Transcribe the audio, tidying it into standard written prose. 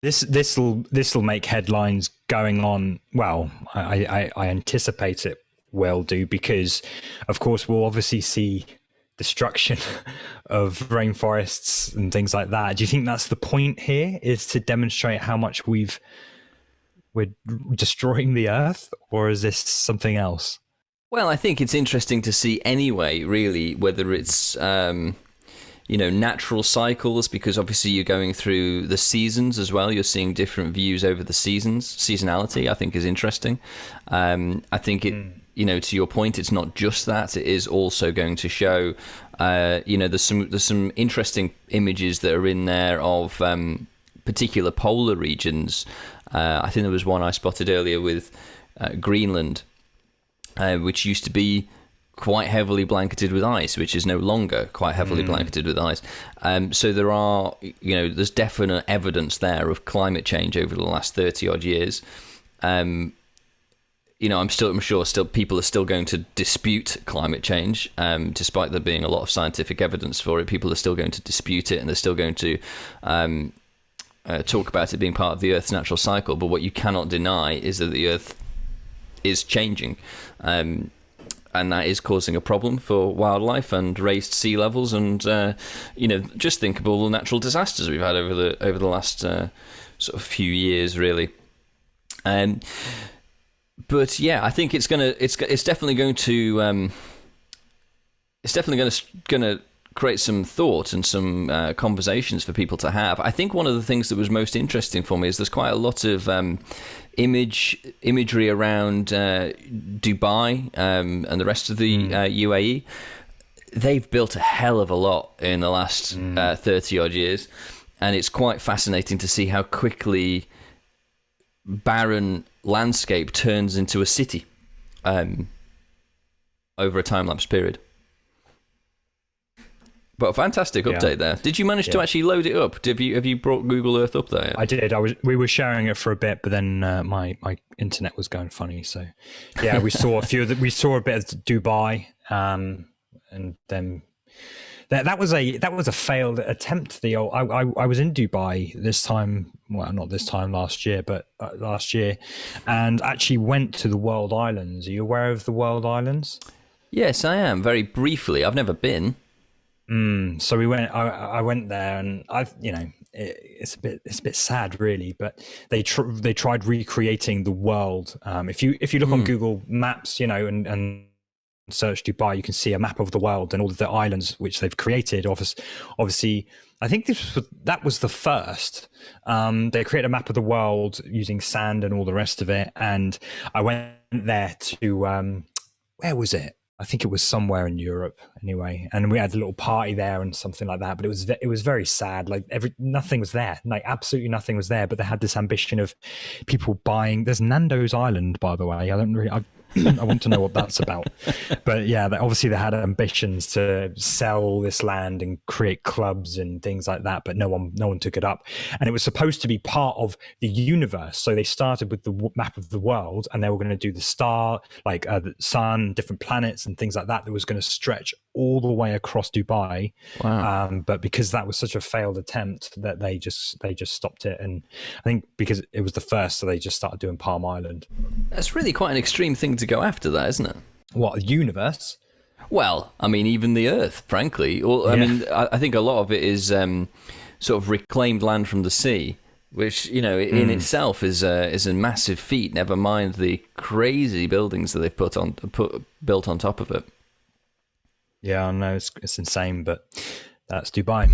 This will make headlines going on. Well, I anticipate it will do, because, of course, we'll obviously see destruction of rainforests and things like that. Do you think that's the point here? Is to demonstrate how much we're destroying the earth, or is this something else? Well, I think it's interesting to see anyway, really, whether it's natural cycles, because obviously you're going through the seasons as well. You're seeing different views over the seasons. Seasonality, I think, is interesting. I think to your point, it's not just that. It is also going to show, there's some interesting images that are in there of particular polar regions. I think there was one I spotted earlier with Greenland, which used to be quite heavily blanketed with ice, which is no longer quite heavily blanketed with ice. So there are, there's definite evidence there of climate change over the last 30 odd years. I'm sure still people are still going to dispute climate change, despite there being a lot of scientific evidence for it. People are still going to dispute it, and they're still going to talk about it being part of the Earth's natural cycle. But what you cannot deny is that the Earth is changing. And that is causing a problem for wildlife and raised sea levels, and just think of all the natural disasters we've had over the last sort of few years, really. But yeah, I think it's definitely going to create some thought and some conversations for people to have. I think one of the things that was most interesting for me is there's quite a lot of imagery around Dubai and the rest of the UAE. They've built a hell of a lot in the last 30 odd years, and it's quite fascinating to see how quickly barren landscape turns into a city over a time-lapse period. But a fantastic update there. Did you manage to actually load it up? Have you brought Google Earth up there? I did. We were sharing it for a bit, but then my internet was going funny. So yeah, we saw we saw a bit of Dubai, and then that was a failed attempt. I was in Dubai this time. Well, not this time, last year, but last year, and actually went to the World Islands. Are you aware of the World Islands? Yes, I am. Very briefly. I've never been. So we went. I went there, and it's a bit sad, really. But they tried recreating the world. If you look on Google Maps, and search Dubai, you can see a map of the world and all of the islands which they've created. Obviously, I think that was the first. They created a map of the world using sand and all the rest of it. And I went there to where was it? I think it was somewhere in Europe anyway, and we had a little party there and something like that. But it was very sad. Like nothing was there. Like absolutely nothing was there. But they had this ambition of people buying. There's Nando's Island, by the way. I want to know what that's about. But yeah, obviously they had ambitions to sell this land and create clubs and things like that, but no one took it up. And it was supposed to be part of the universe. So they started with the map of the world, and they were going to do the star, like the sun, different planets and things like that. That was going to stretch all the way across Dubai. Wow. But because that was such a failed attempt, that they just stopped it. And I think because it was the first, so they just started doing Palm Island. That's really quite an extreme thing to go after, that, isn't it? What, the universe? Well, I mean, even the Earth, frankly. I mean, I think a lot of it is sort of reclaimed land from the sea, which, in itself is a massive feat. Never mind the crazy buildings that they've built on top of it. Yeah, I know it's insane, but that's Dubai.